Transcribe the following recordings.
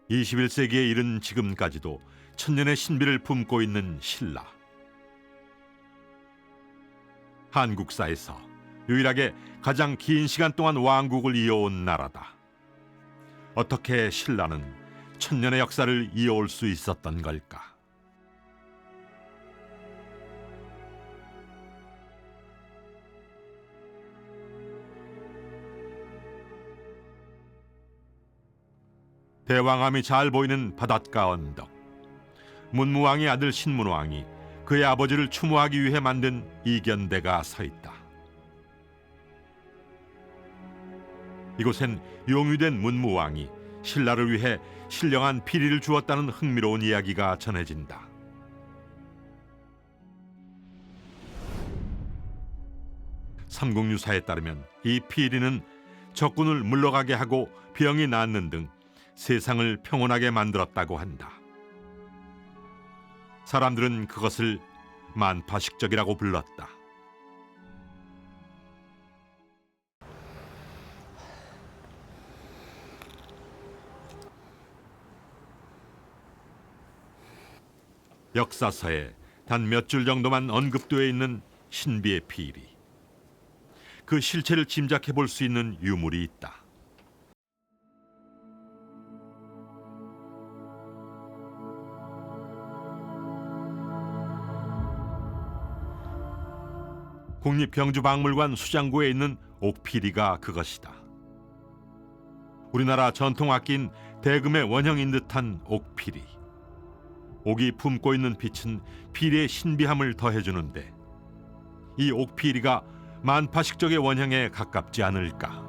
21세기에 이른 지금까지도 천년의 신비를 품고 있는 신라. 한국사에서 유일하게 가장 긴 시간 동안 왕국을 이어온 나라다. 어떻게 신라는 천년의 역사를 이어올 수 있었던 걸까? 대왕암이 잘 보이는 바닷가 언덕. 문무왕의 아들 신문왕이 그의 아버지를 추모하기 위해 만든 이견대가 서 있다. 이곳엔 용유된 문무왕이 신라를 위해 신령한 피리를 주었다는 흥미로운 이야기가 전해진다. 삼국유사에 따르면 이 피리는 적군을 물러가게 하고 병이 낫는 등 세상을 평온하게 만들었다고 한다. 사람들은 그것을 만파식적이라고 불렀다. 역사서에 단 몇 줄 정도만 언급되어 있는 신비의 피리. 그 실체를 짐작해 볼 수 있는 유물이 있다. 국립경주박물관 수장고에 있는 옥피리가 그것이다. 우리나라 전통 악기인 대금의 원형인 듯한 옥피리. 옥이 품고 있는 빛은 피리의 신비함을 더해주는데 이 옥피리가 만파식적의 원형에 가깝지 않을까?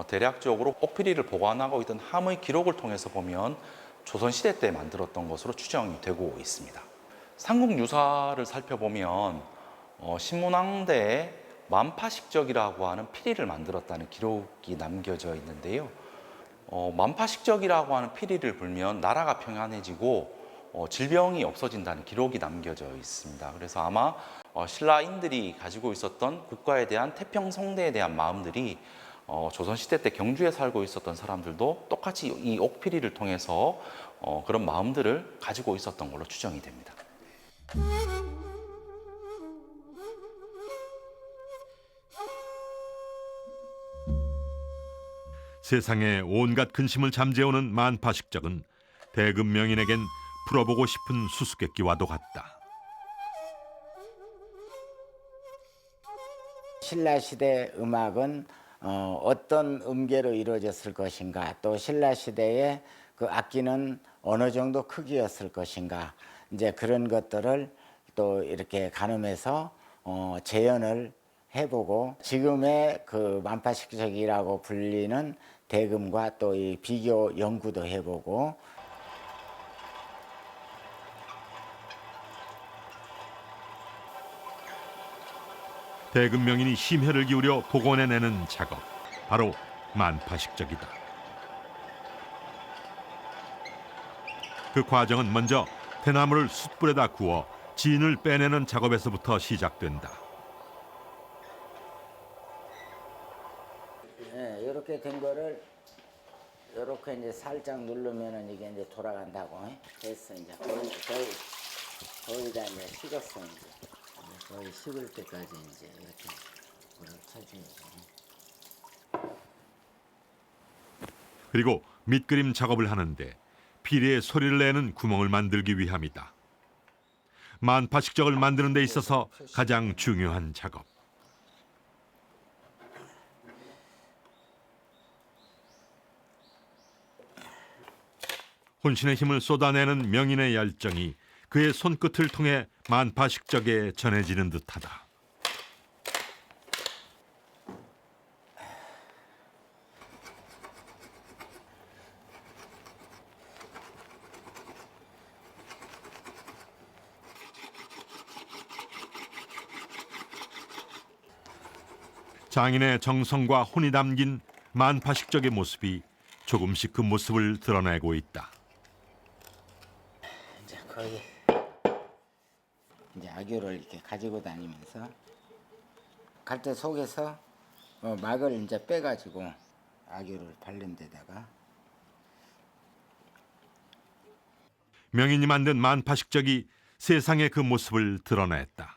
대략적으로 옥피리를 보관하고 있던 함의 기록을 통해서 보면 조선시대 때 만들었던 것으로 추정이 되고 있습니다. 삼국유사를 살펴보면 신문왕대에 만파식적이라고 하는 피리를 만들었다는 기록이 남겨져 있는데요. 만파식적이라고 하는 피리를 불면 나라가 평안해지고 질병이 없어진다는 기록이 남겨져 있습니다. 그래서 아마 신라인들이 가지고 있었던 국가에 대한 태평성대에 대한 마음들이 조선시대 때 경주에 살고 있었던 사람들도 똑같이 이 옥피리를 통해서 그런 마음들을 가지고 있었던 걸로 추정이 됩니다. 세상에 온갖 근심을 잠재우는 만파식적은 대금 명인에겐 풀어보고 싶은 수수께끼와도 같다. 신라시대 음악은 어떤 음계로 이루어졌을 것인가, 또 신라시대의 그 악기는 어느 정도 크기였을 것인가, 이제 그런 것들을 또 이렇게 가늠해서 재현을 해보고 지금의 그 만파식적이라고 불리는 대금과 또 이 비교 연구도 해보고. 대금 명인이 심혈을 기울여 복원해내는 작업, 바로 만파식적이다. 그 과정은 먼저 대나무를 숯불에다 구워 진을 빼내는 작업에서부터 시작된다. 네, 이렇게 된 거를 이렇게 이제 살짝 누르면은 이게 이제 돌아간다고. 됐어. 이제 거의 다 이제 식었어. 이제 거의 식을 때까지 이제 이렇게 불을 켜줘야지. 그리고 밑그림 작업을 하는데 피리의 소리를 내는 구멍을 만들기 위함이다. 만파식적을 만드는 데 있어서 가장 중요한 작업. 혼신의 힘을 쏟아내는 명인의 열정이 그의 손끝을 통해 만파식적에 전해지는 듯하다. 장인의 정성과 혼이 담긴 만파식적의 모습이 조금씩 그 모습을 드러내고 있다. 이제 거의 이제 악교를 이렇게 가지고 다니면서 갈대 속에서 막을 이제 빼가지고 아교를 바른 데다가 명인이 만든 만파식적이 세상의 그 모습을 드러냈다.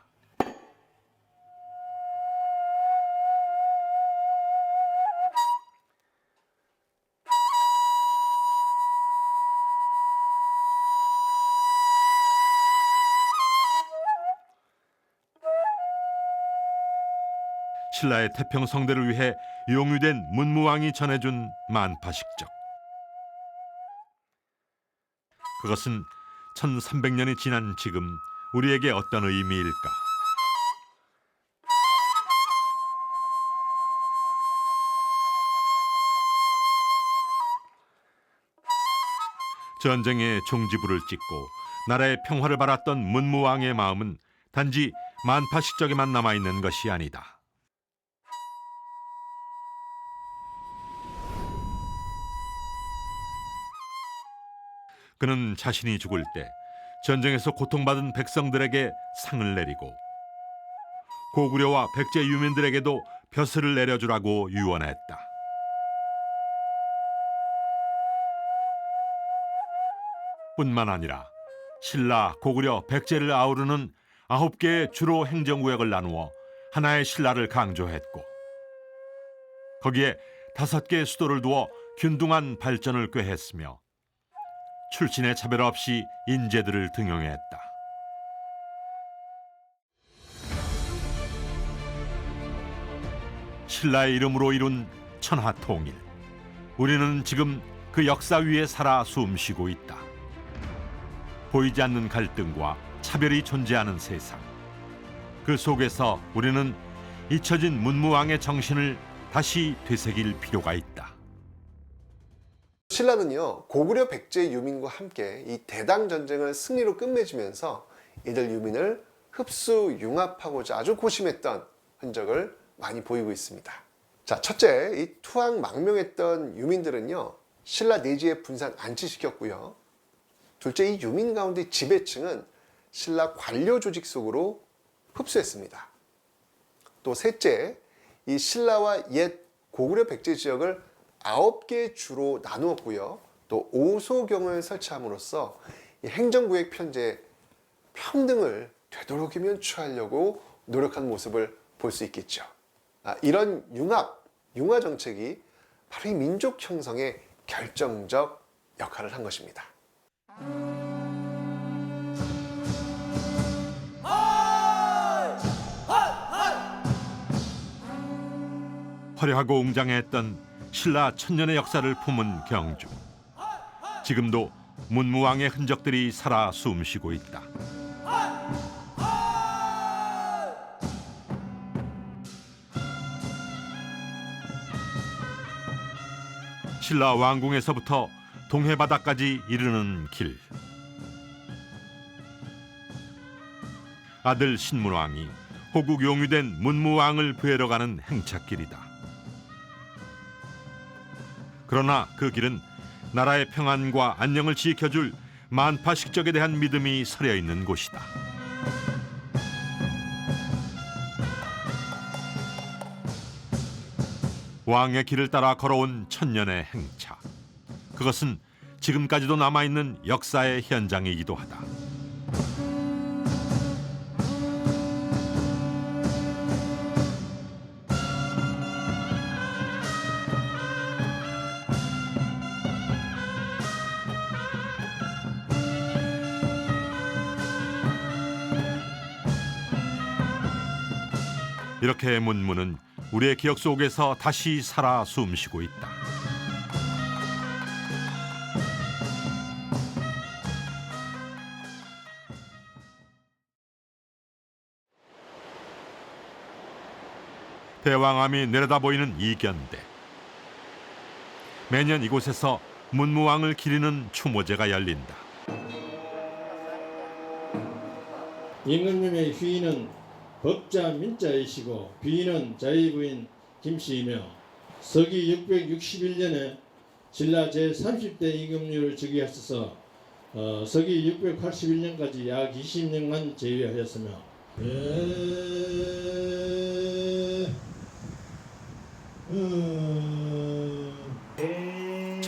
신라의 태평성대를 위해 용유된 문무왕이 전해준 만파식적. 그것은 1300년이 지난 지금 우리에게 어떤 의미일까? 전쟁의 종지부를 찍고 나라의 평화를 바랐던 문무왕의 마음은 단지 만파식적에만 남아있는 것이 아니다. 그는 자신이 죽을 때 전쟁에서 고통받은 백성들에게 상을 내리고 고구려와 백제 유민들에게도 벼슬을 내려주라고 유언했다. 뿐만 아니라 신라, 고구려, 백제를 아우르는 9개의 주로 행정구역을 나누어 하나의 신라를 강조했고 거기에 5개의 수도를 두어 균등한 발전을 꾀했으며 출신의 차별 없이 인재들을 등용했다. 신라의 이름으로 이룬 천하통일. 우리는 지금 그 역사 위에 살아 숨쉬고 있다. 보이지 않는 갈등과 차별이 존재하는 세상. 그 속에서 우리는 잊혀진 문무왕의 정신을 다시 되새길 필요가 있다. 신라는요, 고구려 백제 유민과 함께 이 대당 전쟁을 승리로 끝맺으면서 이들 유민을 흡수 융합하고자 아주 고심했던 흔적을 많이 보이고 있습니다. 자, 첫째, 이 투항망명했던 유민들은요, 신라 내지에 분산 안치시켰고요. 둘째, 이 유민 가운데 지배층은 신라 관료 조직 속으로 흡수했습니다. 또 셋째, 이 신라와 옛 고구려 백제 지역을 9개의 주로 나누었고요. 또 오소경을 설치함으로써 이 행정구역 편제의 평등을 되도록이면 취하려고 노력한 모습을 볼 수 있겠죠. 이런 융화 정책이 바로 이 민족 형성에 결정적 역할을 한 것입니다. 화려하고 웅장했던 신라 천년의 역사를 품은 경주. 지금도 문무왕의 흔적들이 살아 숨쉬고 있다. 신라 왕궁에서부터 동해 바다까지 이르는 길. 아들 신문왕이 호국 용유된 문무왕을 뵈러 가는 행차길이다. 그러나 그 길은 나라의 평안과 안녕을 지켜줄 만파식적에 대한 믿음이 서려 있는 곳이다. 왕의 길을 따라 걸어온 천년의 행차. 그것은 지금까지도 남아있는 역사의 현장이기도 하다. 이렇게 문무는 우리의 기억 속에서 다시 살아 숨쉬고 있다. 대왕암이 내려다 보이는 이견대. 매년 이곳에서 문무왕을 기리는 추모제가 열린다. 임금님의 휘인은 법자 민자이시고 비인은 자의 부인 김씨이며 서기 661년에 신라 제30대 임금님을 즉위하셔서 서기 681년까지 약 20년간 재위하였으며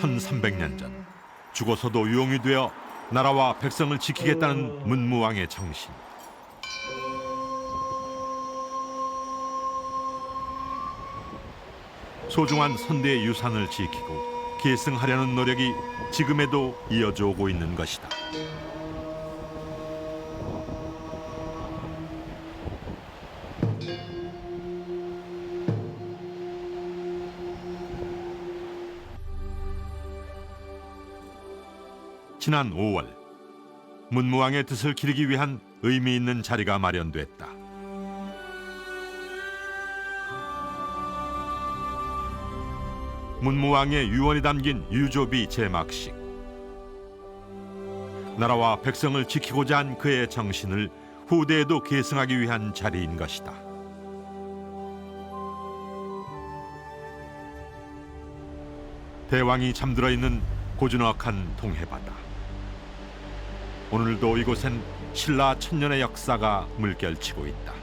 1300년 전 죽어서도 유용이 되어 나라와 백성을 지키겠다는 문무왕의 정신. 소중한 선대의 유산을 지키고 계승하려는 노력이 지금에도 이어져 오고 있는 것이다. 지난 5월 문무왕의 뜻을 기리기 위한 의미 있는 자리가 마련됐다. 문무왕의 유언이 담긴 유조비 제막식. 나라와 백성을 지키고자 한 그의 정신을 후대에도 계승하기 위한 자리인 것이다. 대왕이 잠들어 있는 고즈넉한 동해바다. 오늘도 이곳엔 신라 천년의 역사가 물결치고 있다.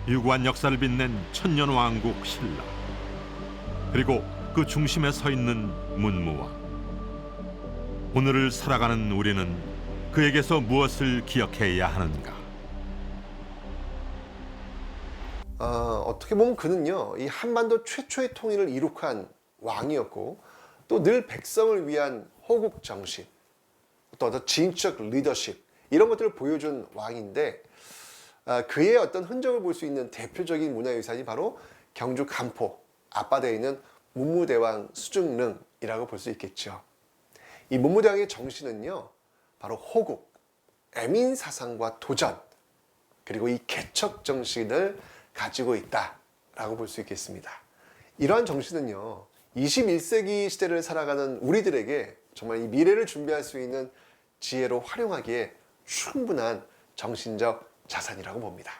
유구한 역사를 빛낸 천년왕국 신라, 그리고 그 중심에 서 있는 문무왕. 오늘을 살아가는 우리는 그에게서 무엇을 기억해야 하는가? 어떻게 보면 그는요, 이 한반도 최초의 통일을 이룩한 왕이었고, 또 늘 백성을 위한 호국 정신, 또 어떤 지인적 리더십, 이런 것들을 보여준 왕인데, 그의 어떤 흔적을 볼 수 있는 대표적인 문화유산이 바로 경주 간포 앞바다에 있는 문무대왕 수중릉이라고 볼 수 있겠죠. 이 문무대왕의 정신은요, 바로 호국, 애민 사상과 도전, 그리고 이 개척 정신을 가지고 있다라고 볼 수 있겠습니다. 이러한 정신은요, 21세기 시대를 살아가는 우리들에게 정말 이 미래를 준비할 수 있는 지혜로 활용하기에 충분한 정신적 자산이라고 봅니다.